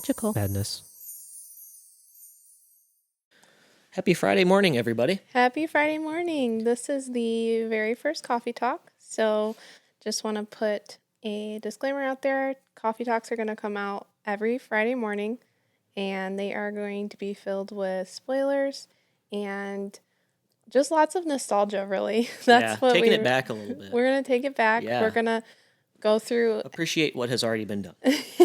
magical madness. Happy Friday morning, everybody. Happy Friday morning. This is the very first coffee talk. So just want to put a disclaimer out there. Coffee talks are going to come out every Friday morning, and they are going to be filled with spoilers and just lots of nostalgia, really. That's what taking it back a little bit. We're going to take it back. Yeah. We're going to go through. Appreciate what has already been done.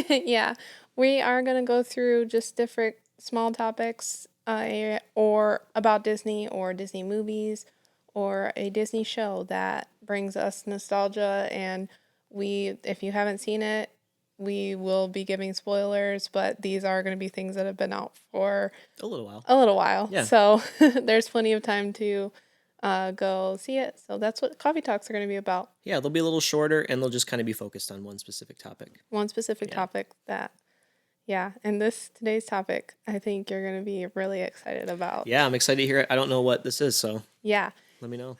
Yeah. We are going to go through just different small topics or about Disney or Disney movies or a Disney show that brings us nostalgia. And if you haven't seen it, we will be giving spoilers, but these are going to be things that have been out for a little while. Yeah. So there's plenty of time to go see it. So that's what coffee talks are going to be about. Yeah, they'll be a little shorter and they'll just kind of be focused on one specific topic. Topic that, yeah. And today's topic, I think you're going to be really excited about. Yeah, I'm excited to hear it. I don't know what this is, so yeah. Let me know.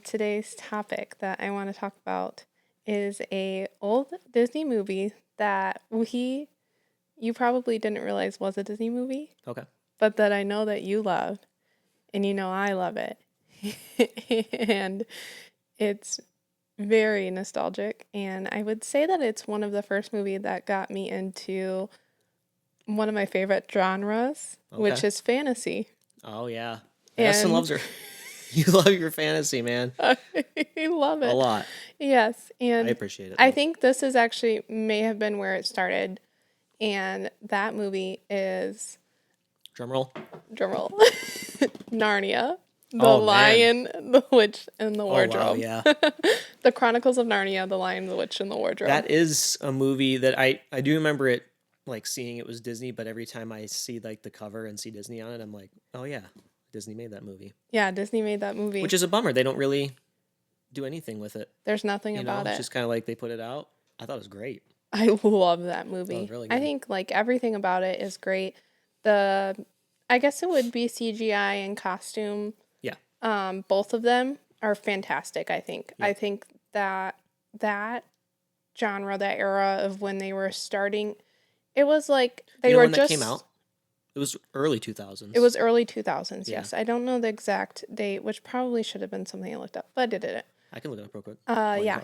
Today's topic that I want to talk about is a old Disney movie that you probably didn't realize was a Disney movie. Okay. But that I know that you love, and you know I love it. And it's very nostalgic, and I would say that it's one of the first movies that got me into one of my favorite genres, which is fantasy. Oh, yeah. Madison loves her. You love your fantasy, man. I love it. A lot. Yes, and I appreciate it. I think this is actually may have been where it started, and that movie is... Drumroll. Narnia. The Lion, the Witch, and the Wardrobe. Oh, wow, yeah. The Chronicles of Narnia, The Lion, the Witch, and the Wardrobe. That is a movie that I do remember it, like, seeing it was Disney, but every time I see, like, the cover and see Disney on it, I'm like, oh, yeah, Disney made that movie. Yeah, Disney made that movie. Which is a bummer. They don't really do anything with it. There's nothing about it. It's just kind of like they put it out. I thought it was great. I love that movie. That was really good. I think, like, everything about it is great. I guess it would be CGI and costume. Yeah. Both of them are fantastic, I think. Yeah. I think that genre, that era of when they were starting, it was like they were when just... that came out? It was early 2000s. It was early 2000s, yeah. Yes. I don't know the exact date, which probably should have been something I looked up, but I didn't. I can look it up real quick. Yeah.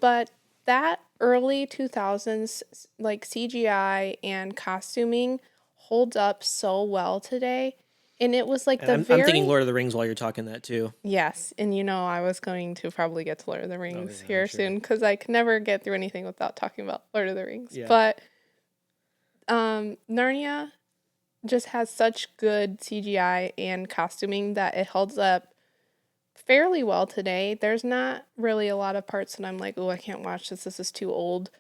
But that early 2000s, like, CGI and costuming holds up so well today. And it was like I'm thinking Lord of the Rings while you're talking that too. Yes. And I was going to probably get to Lord of the Rings here soon, because I can never get through anything without talking about Lord of the Rings. Yeah. But Narnia just has such good CGI and costuming that it holds up fairly well today. There's not really a lot of parts that I'm like, oh, I can't watch this. This is too old.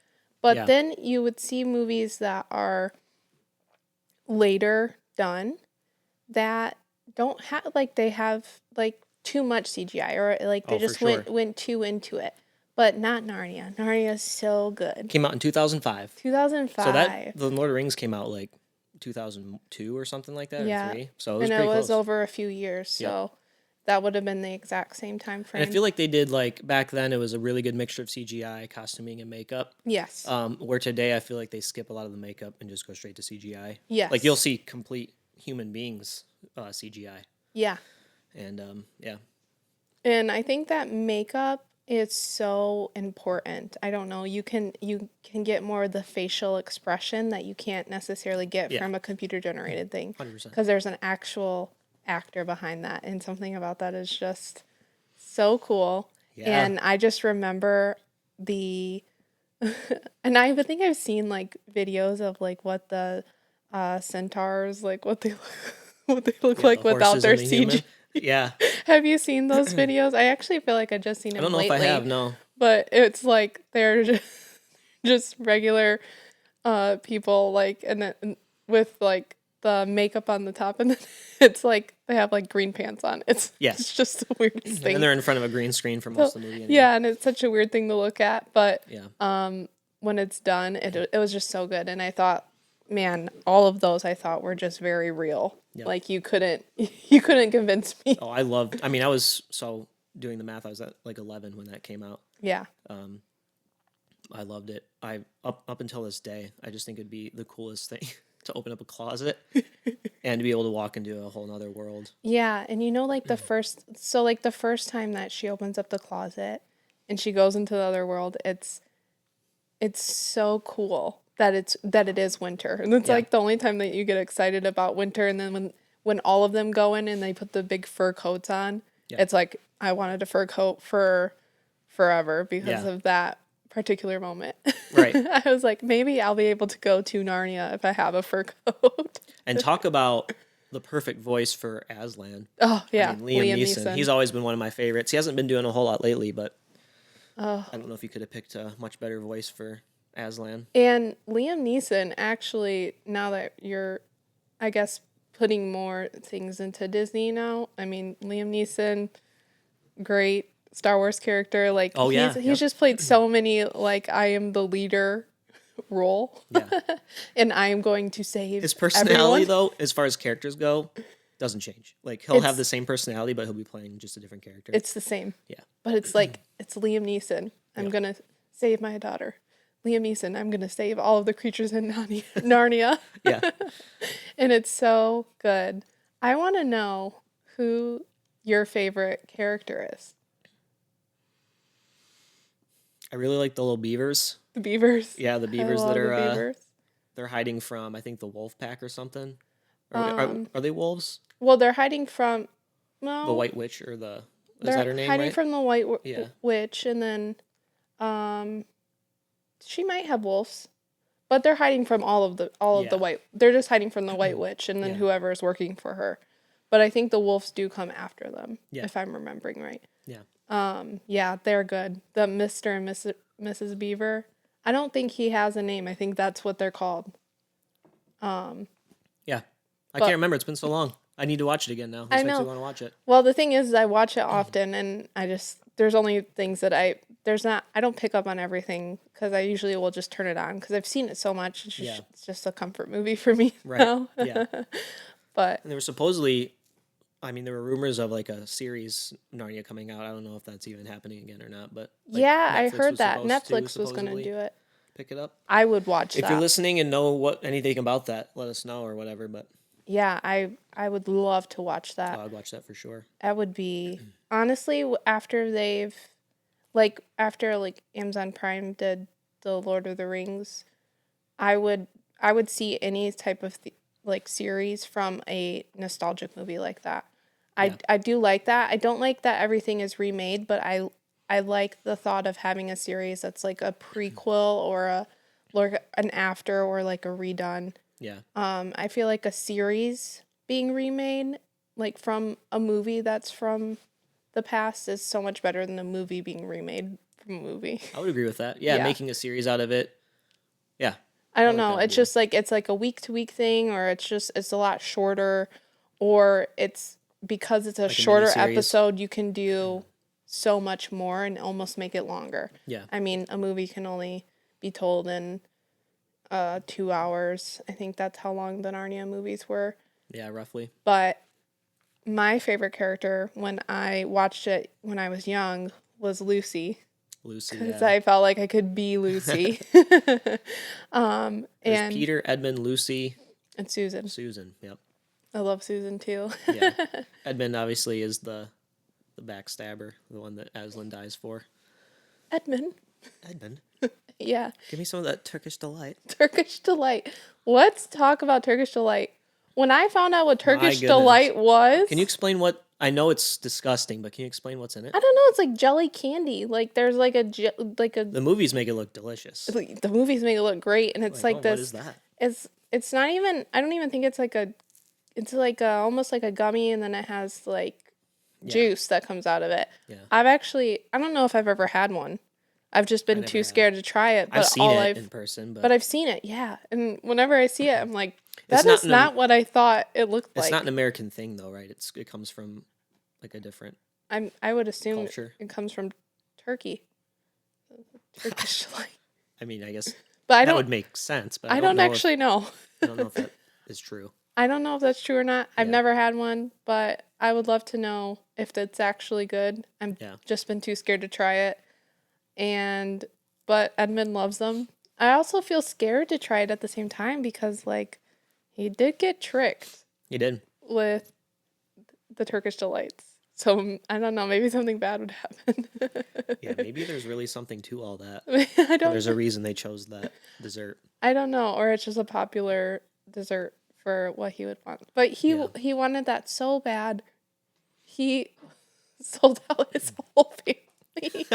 But then you would see movies that are later done that don't have, like, they have, like, too much CGI, or like they just went too into it. But not Narnia. Narnia is so good. Came out in 2005. 2005. So the Lord of the Rings came out like 2002 or something like that. Yeah. Or 3. So it was pretty close. Over a few years. So that would have been the exact same time frame. And I feel like they did, like, back then it was a really good mixture of CGI, costuming, and makeup. Yes. Where today I feel like they skip a lot of the makeup and just go straight to CGI. Yes. Like, you'll see complete human beings CGI. Yeah. And yeah. And I think that makeup is so important. I don't know. You can get more of the facial expression that you can't necessarily get from a computer generated thing. 100%. Because there's an actual actor behind that, and something about that is just so cool. Yeah. And I just remember and I think I've seen, like, videos of, like, what the centaurs, like, what they look like without their CG. Yeah. Have you seen those videos? I actually feel like I just seen them lately. I don't know if I have, no. But it's like they're just regular people, like, and then with, like, the makeup on the top, and then it's like they have, like, green pants on. It's just the weirdest thing. And they're in front of a green screen for most of the movie. Anyway. Yeah, and it's such a weird thing to look at, but when it's done, it was just so good. And I thought, man, all of those I thought were just very real. Yep. Like, you couldn't convince me. Oh, I was doing the math, I was at like 11 when that came out. Yeah. I loved it. I up until this day, I just think it'd be the coolest thing to open up a closet and to be able to walk into a whole nother world. Yeah, and you know, like the first time that she opens up the closet and she goes into the other world, it's so cool that it is winter. And it's Yeah. like the only time that you get excited about winter, and then when all of them go in and they put the big fur coats on, Yeah. it's like I wanted a fur coat for forever because Yeah. of that particular moment. Right. I was like, maybe I'll be able to go to Narnia if I have a fur coat. And talk about the perfect voice for Aslan. Oh, I yeah, mean, Liam Liam Neeson. Neeson. He's always been one of my favorites. He hasn't been doing a whole lot lately, but Oh. I don't know if you could have picked a much better voice for Aslan. And Liam Neeson, actually, now that you're, I guess, putting more things into Disney now, I mean, Liam Neeson, great Star Wars character. Like, Oh yeah, he's yep. just played so many, like, I am the leader role. Yeah. And I am going to save His personality, everyone. though, as far as characters go, doesn't change. Like he'll have It's the same personality, but he'll be playing just a different character. it's the same. Yeah. But it's like, it's Liam Neeson. I'm Yeah. gonna save my daughter. Liam Neeson, I'm gonna save all of the creatures in Narnia. Yeah. And it's so good. I want to know who your favorite character is. I really like the little beavers. The beavers. Yeah, the I beavers love that the are beavers. they're hiding from, I think, the wolf pack or something. Um, Are they wolves? well, they're hiding from The no, White Witch or the is they're that her name, hiding right? from the White Yeah. Witch, and then um, she might have wolves, but they're hiding from all of the Yeah. white. They're just hiding from the White Witch, and then Yeah. whoever is working for her. But I think the wolves do come after them, Yeah. if I'm remembering right. Yeah. Yeah, they're good. The Mr. and Mrs. Beaver. I don't think he has a name. I think that's what they're called. Yeah. I But- can't remember. It's been so long. I need to watch it again now. I This makes know. me want to watch it. Well, the thing is, I watch it often, and there's only things that I don't pick up on everything because I usually will just turn it on because I've seen it so much. Yeah. It's just a comfort movie for me Right. now. Yeah. But And there were supposedly, I mean, there were rumors of like a series Narnia coming out. I don't know if that's even happening again or not, but like, yeah, I Netflix heard was that supposed to Netflix was going to supposedly do it. pick it up. I would watch If that. you're listening and know anything about that, let us know or whatever. But Yeah, I would love to watch that. I'd watch that for sure. That would be honestly after like Amazon Prime did the Lord of the Rings, I would see any type of like series from a nostalgic movie like that. Yeah. I do like that. I don't like that everything is remade, but I like the thought of having a series that's like a prequel or an after or like a redone. Yeah. I feel like a series being remade, like from a movie that's from the past, is so much better than a movie being remade from a movie. I would agree with that. Yeah, Yeah. making a series out of it. Yeah. I don't like know. that It's idea. just like it's like a week to week thing, or it's a lot shorter, or it's because it's a Like a shorter miniseries. episode, you can do so much more and almost make it longer. Yeah. I mean, a movie can only be told in 2 hours. I think that's how long the Narnia movies were. Yeah, roughly. But my favorite character when I watched it when I was young was Lucy, Lucy. because Yeah. I felt like I could be Lucy. There's and Peter, Edmund, Lucy, and Susan. Susan. Yep. I love Susan too. Yeah. Edmund obviously is the backstabber, the one that Aslan dies for. Edmund. Edmund, Yeah. give me some of that Turkish delight. Turkish delight. Let's talk about Turkish delight. When I found out what Turkish goodness. delight was, Can you explain what? I know it's disgusting, but can you explain what's in it? I don't know. It's like jelly candy. Like there's like a The movies make it look delicious. the movies make it look great, and it's like oh, this. What is that? It's not even. I don't even think it's like a. It's like almost like a gummy, and then it has like juice that comes out of it. Yeah. I don't know if I've ever had one. I've just been never too have. scared to try it. But I've seen all it in person, but I've seen it, yeah. And whenever I see it, I'm like, that not is not what I thought it looked it's like. not an American thing though, right? It comes from like a different. I would assume Culture. it comes from Turkey. Turkish delight. I mean, I guess But I that don't. would make sense, but I don't actually know. I don't know if that is true. I don't know if that's true or not. I've Yeah. never had one, but I would love to know if that's actually good. I'm Yeah. just been too scared to try it. And but Edmund loves them. I also feel scared to try it at the same time because, like, he did get tricked He did. with the Turkish delights. So I don't know. Maybe something bad would happen. Yeah, maybe there's really something to all that. I Or don't. there's a reason they chose that dessert. I don't know, or it's just a popular dessert for what he would want. But Yeah. he wanted that so bad. He sold out his whole family.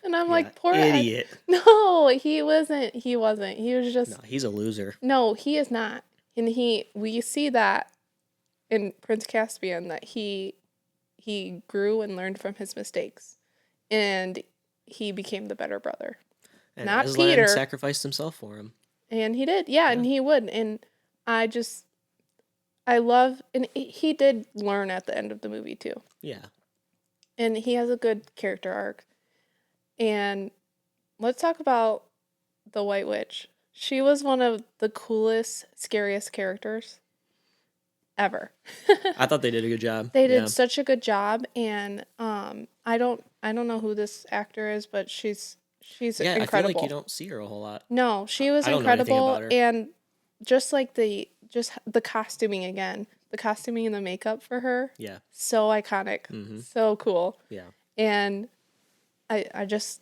And I'm Yeah, like, poor Ed. idiot. No, he wasn't. He wasn't. He was No, just he's a loser. no, he is not. And we see that in Prince Caspian that he grew and learned from his mistakes. And he became the better brother. And Not Aslan Peter. sacrificed himself for him. And he did. Yeah, and Yeah. he would. And I just I love and he did learn at the end of the movie too. Yeah. And he has a good character arc. And let's talk about the White Witch. She was one of the coolest, scariest characters ever. I thought they did a good job. They Yeah. did such a good job, and I don't know who this actor is, but she's Yeah, I feel incredible. like you don't see her a whole lot. No, she was I don't know anything incredible, about her. and just like the costuming again, the costuming and the makeup for her, Yeah. so iconic, so cool, Yeah. and I just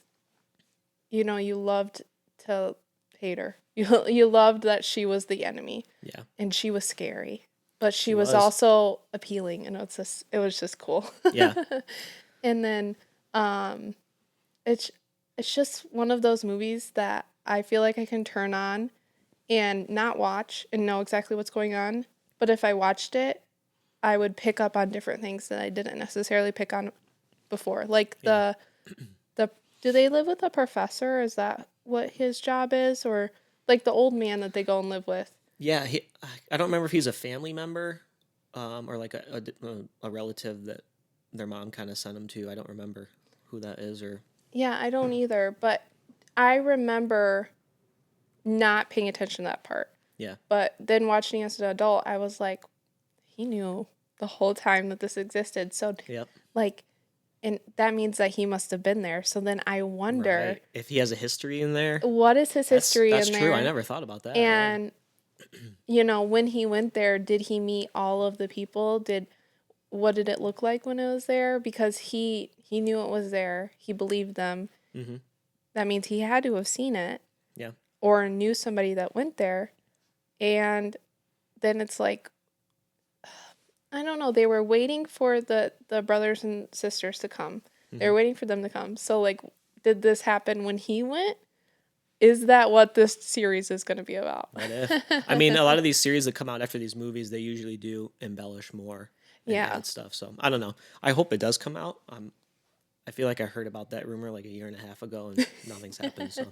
you loved to hate her. You loved that she was the enemy. Yeah. And she was scary, but she She was was. also appealing, and it was just cool. Yeah. And then it's it's just one of those movies that I feel like I can turn on and not watch and know exactly what's going on, but if I watched it, I would pick up on different things that I didn't necessarily pick on before. Like Yeah. the do they live with a professor? Is that what his job is, or like the old man that they go and live with? Yeah. I don't remember if he's a family member or like a relative that their mom kind of sent him to. I don't remember who that is or. Yeah, I don't either, but I remember not paying attention to that part. Yeah. But then watching as an adult, I was like, he knew the whole time that this existed. So, Yep. like, and that means that he must have been there. So then I wonder, Right. If he has a history in there. what is his history That's in true. there? I never thought about that. And, when he went there, did he meet all of the people? What did it look like when it was there? Because he knew it was there. He believed them. Mm-hmm. That means he had to have seen it. Yeah. Or knew somebody that went there. And then it's like, I don't know, they were waiting for the brothers and sisters to come. They were waiting for them to come. So, like, did this happen when he went? Is that what this series is going to be about? What if? I mean, a lot of these series that come out after these movies, they usually do embellish more and Yeah. add stuff. So I don't know. I hope it does come out. I feel like I heard about that rumor like a year and a half ago, and nothing's happened. So,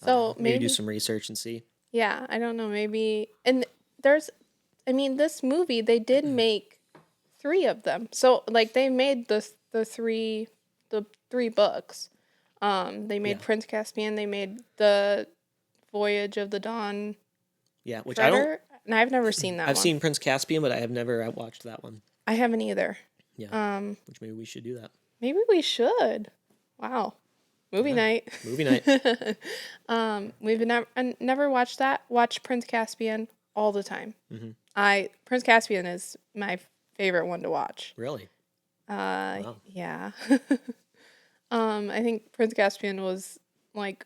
So maybe do some research and see. Yeah, I don't know, maybe. And this movie, they did make 3 of them. So, like, they made the three books. They made Yeah. Prince Caspian. They made the Voyage of the Dawn Yeah, which I don't. Treader. And I've never seen that I've one. seen Prince Caspian, but I have never watched that one. I haven't either. Yeah, which maybe we should do that. Maybe we should. Wow. Movie night. Movie night. We've never watched that. Watch Prince Caspian all the time. Mm-hmm. Prince Caspian is my favorite one to watch. Really? Wow. Yeah. I think Prince Caspian was like,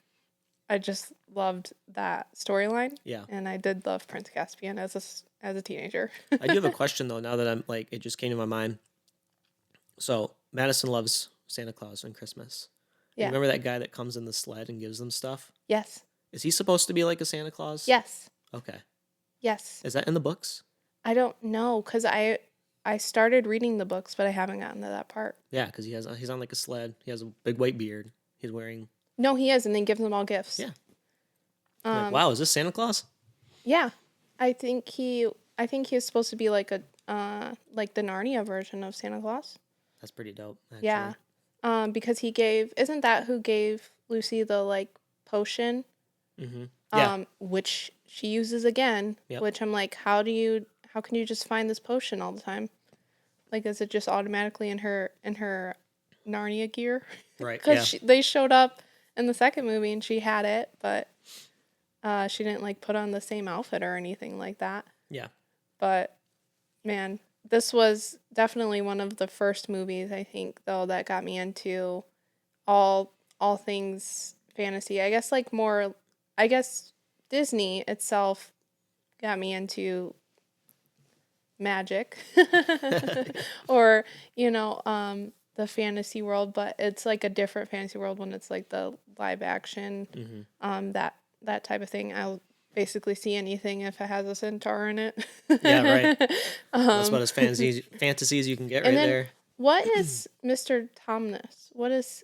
I just loved that storyline. Yeah. And I did love Prince Caspian as a teenager. I do have a question though. Now that I'm like, it just came to my mind. So Madison loves Santa Claus and Christmas. Yeah. You remember that guy that comes in the sled and gives them stuff? Yes. Is he supposed to be like a Santa Claus? Yes. Okay. Yes. Is that in the books? I don't know because I started reading the books, but I haven't gotten to that part. Yeah, because he's on like a sled. He has a big white beard. He's wearing. No, he is, and then gives them all gifts. Yeah. Like, wow, is this Santa Claus? Yeah, I think he is supposed to be like the Narnia version of Santa Claus. That's pretty dope. Actually. Yeah, because isn't that who gave Lucy the like potion? Mm-hmm. Yeah. Which she uses again. Yep. Which I'm like, how can you just find this potion all the time? Like, is it just automatically in her Narnia gear? Right. Because Yeah. they showed up in the second movie, and she had it, but she didn't like put on the same outfit or anything like that. Yeah. But man, this was definitely one of the first movies I think though that got me into all things fantasy. I guess like more I guess Disney itself got me into magic or the fantasy world, but it's like a different fantasy world when it's like the live action that type of thing. I'll basically see anything if it has a centaur in it. Yeah, right. That's about as fantasy as you can get And right then there. what is Mr. Tomness? What is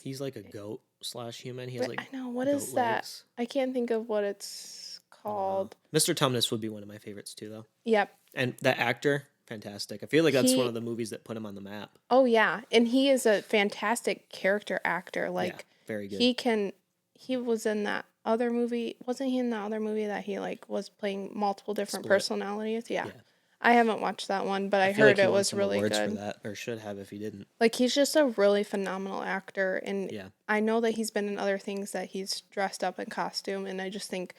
He's like a goat slash human. He has like I know what goat is that? legs. I can't think of what it's I don't know. called. Mr. Tumnus would be one of my favorites too, though. Yep. And that actor, fantastic. I feel like that's one He of the movies that put him on the map. Oh yeah, and he is a fantastic character actor. Yeah, Like very good. he was in that other movie. Wasn't he in that other movie that he like was playing multiple different Split. personalities? Yeah. Yeah. I haven't watched that one, but I feel like heard he it won was some really awards for good. that, or should have if he didn't. Like he's just a really phenomenal actor, and Yeah. I know that he's been in other things that he's dressed up in costume, and I just think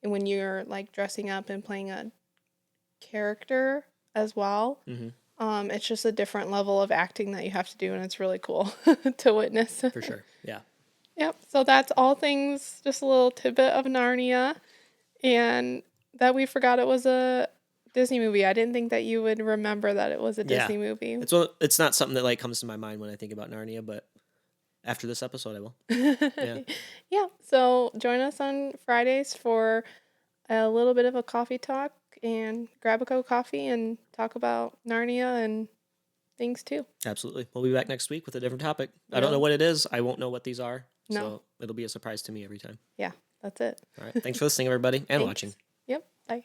when you're like dressing up and playing a character as well, it's just a different level of acting that you have to do, and it's really cool to witness. For sure. Yeah. Yep. So that's all things, just a little tidbit of Narnia, and that we forgot it was a Disney movie. I didn't think that you would remember that it was a Yeah. Disney movie. It's not something that like comes to my mind when I think about Narnia, but after this episode, I will. Yeah. Yeah. So join us on Fridays for a little bit of a coffee talk and grab a cup of coffee and talk about Narnia and things too. Absolutely. We'll be back next week with a different topic. I don't Yeah. know what it is. I won't know what these are. No. So it'll be a surprise to me every time. Yeah, that's it. All right. Thanks for listening, everybody, and Thanks. watching. Yep. Bye.